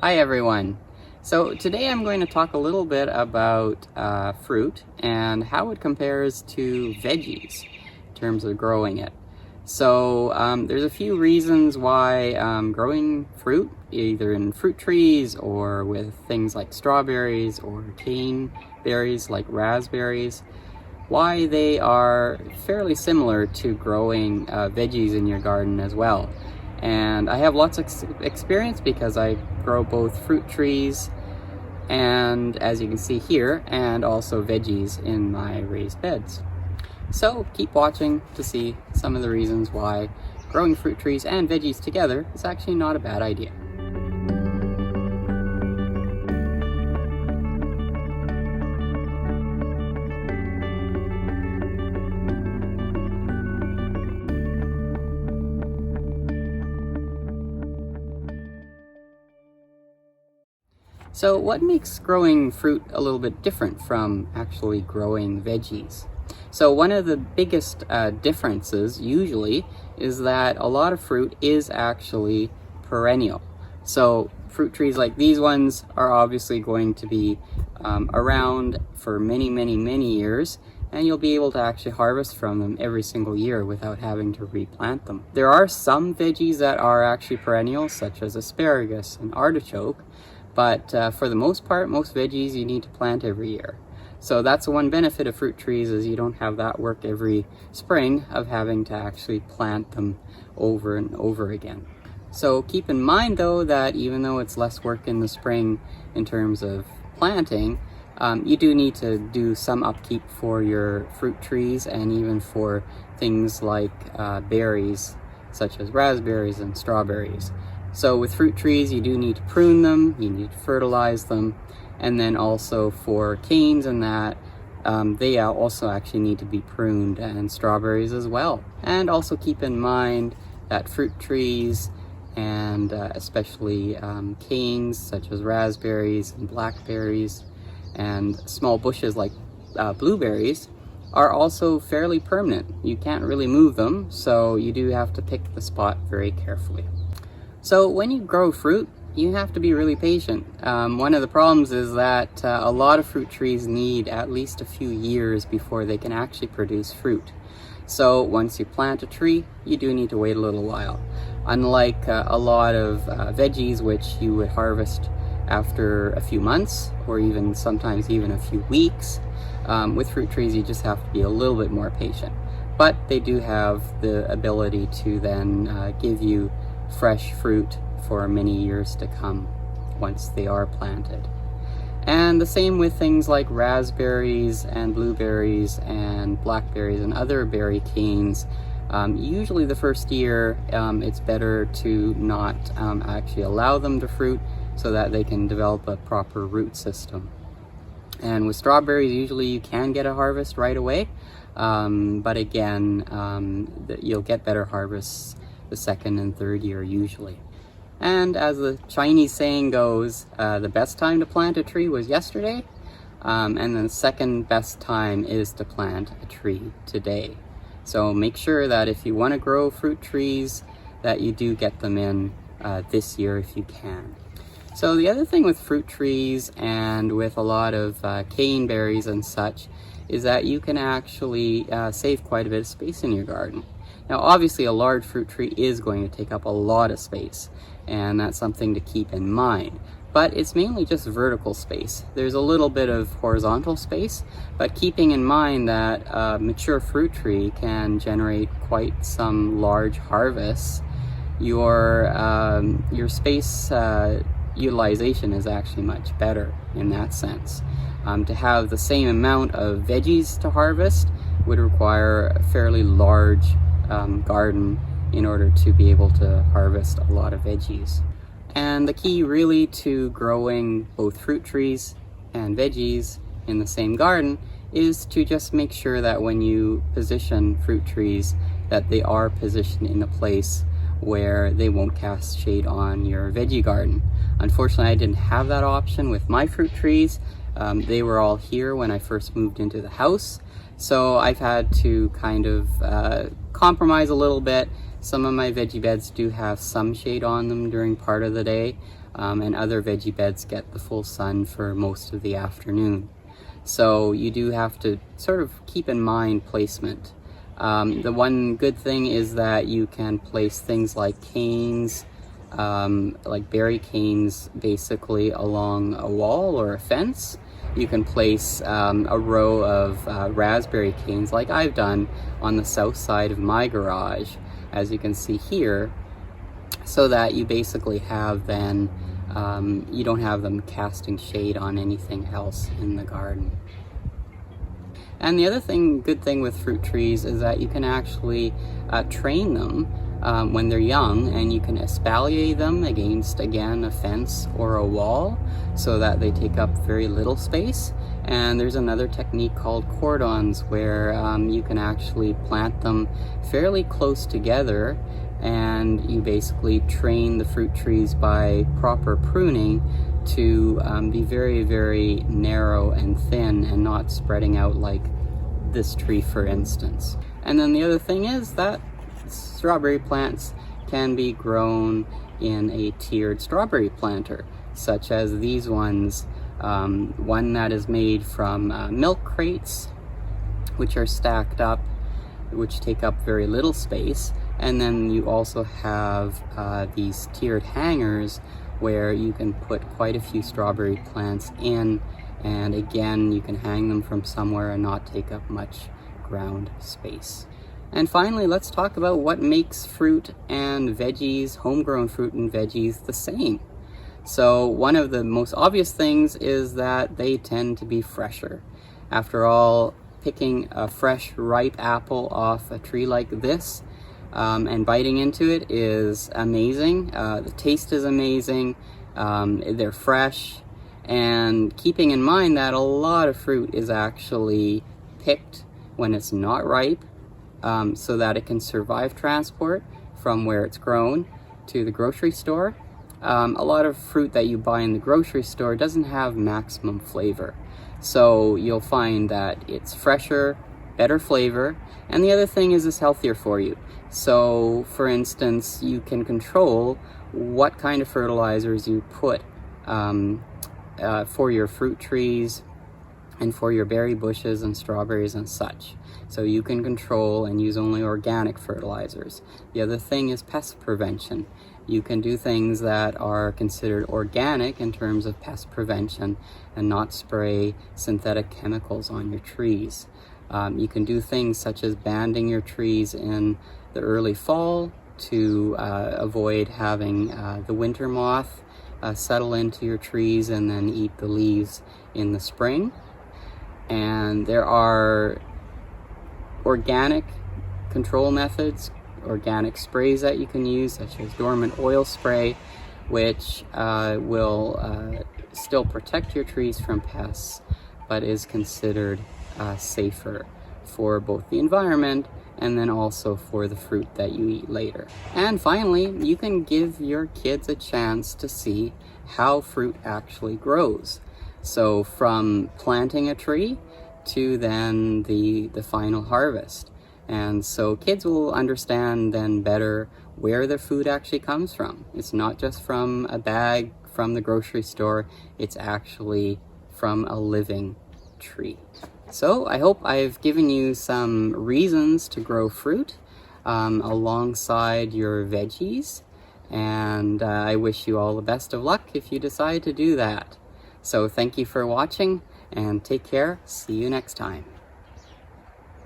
Hi everyone. So today I'm going to talk a little bit about fruit and how it compares to veggies in terms of growing it. So there's a few reasons why growing fruit, either in fruit trees or with things like strawberries or cane berries like raspberries, why they are fairly similar to growing veggies in your garden as well. And I have lots of experience because I grow both fruit trees and, as you can see here, and also veggies in my raised beds. So keep watching to see some of the reasons why growing fruit trees and veggies together is actually not a bad idea. So what makes growing fruit a little bit different from actually growing veggies? So one of the biggest differences usually is that a lot of fruit is actually perennial. So fruit trees like these ones are obviously going to be around for many years, and you'll be able to actually harvest from them every single year without having to replant them. There are some veggies that are actually perennial, such as asparagus and artichoke, but for the most part, most veggies you need to plant every year. So that's one benefit of fruit trees, is you don't have that work every spring of having to actually plant them over and over again. So keep in mind though that even though it's less work in the spring in terms of planting, you do need to do some upkeep for your fruit trees and even for things like berries such as raspberries and strawberries. So with fruit trees, you do need to prune them, you need to fertilize them, and then also for canes and that, they also actually need to be pruned, and strawberries as well. And also keep in mind that fruit trees and especially canes such as raspberries and blackberries and small bushes like blueberries are also fairly permanent. You can't really move them, so you do have to pick the spot very carefully. So when you grow fruit, you have to be really patient. One of the problems is that a lot of fruit trees need at least a few years before they can actually produce fruit. So once you plant a tree, you do need to wait a little while. Unlike a lot of veggies, which you would harvest after a few months or even sometimes even a few weeks, with fruit trees you just have to be a little bit more patient. But they do have the ability to then give you fresh fruit for many years to come once they are planted. And the same with things like raspberries and blueberries and blackberries and other berry canes. Usually the first year it's better to not actually allow them to fruit so that they can develop a proper root system. And with strawberries, usually you can get a harvest right away, but again, you'll get better harvests the second and third year usually. And as the Chinese saying goes, the best time to plant a tree was yesterday, and then the second best time is to plant a tree today. So make sure that if you want to grow fruit trees, that you do get them in this year if you can. So the other thing with fruit trees and with a lot of cane berries and such is that you can actually save quite a bit of space in your garden. Now obviously a large fruit tree is going to take up a lot of space, and that's something to keep in mind. But it's mainly just vertical space. There's a little bit of horizontal space, but keeping in mind that a mature fruit tree can generate quite some large harvests, your space utilization is actually much better in that sense. To have the same amount of veggies to harvest would require a fairly large garden in order to be able to harvest a lot of veggies. And the key really to growing both fruit trees and veggies in the same garden is to just make sure that when you position fruit trees, that they are positioned in a place where they won't cast shade on your veggie garden. Unfortunately, I didn't have that option with my fruit trees. They were all here when I first moved into the house, so I've had to kind of compromise a little bit. Some of my veggie beds do have some shade on them during part of the day, and other veggie beds get the full sun for most of the afternoon. So you do have to sort of keep in mind placement. The one good thing is that you can place things like canes, like berry canes, basically along a wall or a fence. You can place a row of raspberry canes, like I've done on the south side of my garage, as you can see here, so that you basically have then, you don't have them casting shade on anything else in the garden. And the other good thing with fruit trees is that you can actually train them when they're young, and you can espalier them against, again, a fence or a wall so that they take up very little space. And there's another technique called cordons where you can actually plant them fairly close together, and you basically train the fruit trees by proper pruning to be very, very narrow and thin and not spreading out like this tree, for instance. And then the other thing is that strawberry plants can be grown in a tiered strawberry planter, such as these ones. One that is made from milk crates, which are stacked up, which take up very little space. And then you also have these tiered hangers where you can put quite a few strawberry plants in, and again, you can hang them from somewhere and not take up much ground space. And finally, let's talk about what makes fruit and veggies, homegrown fruit and veggies, the same. So one of the most obvious things is that they tend to be fresher. After all, picking a fresh, ripe apple off a tree like this and biting into it is amazing. The taste is amazing. They're fresh. And keeping in mind that a lot of fruit is actually picked when it's not ripe, so that it can survive transport from where it's grown to the grocery store. A lot of fruit that you buy in the grocery store doesn't have maximum flavor. So you'll find that it's fresher, better flavor, and the other thing is it's healthier for you. So for instance, you can control what kind of fertilizers you put for your fruit trees and for your berry bushes and strawberries and such. So you can control and use only organic fertilizers. The other thing is pest prevention. You can do things that are considered organic in terms of pest prevention and not spray synthetic chemicals on your trees. You can do things such as banding your trees in the early fall to avoid having the winter moth settle into your trees and then eat the leaves in the spring. And there are organic control methods, organic sprays that you can use, such as dormant oil spray, which will still protect your trees from pests, but is considered safer for both the environment and then also for the fruit that you eat later. And finally, you can give your kids a chance to see how fruit actually grows. So from planting a tree to then the final harvest. And so kids will understand then better where their food actually comes from. It's not just from a bag from the grocery store, it's actually from a living tree. So I hope I've given you some reasons to grow fruit alongside your veggies, and I wish you all the best of luck if you decide to do that. So thank you for watching, and take care. See you next time.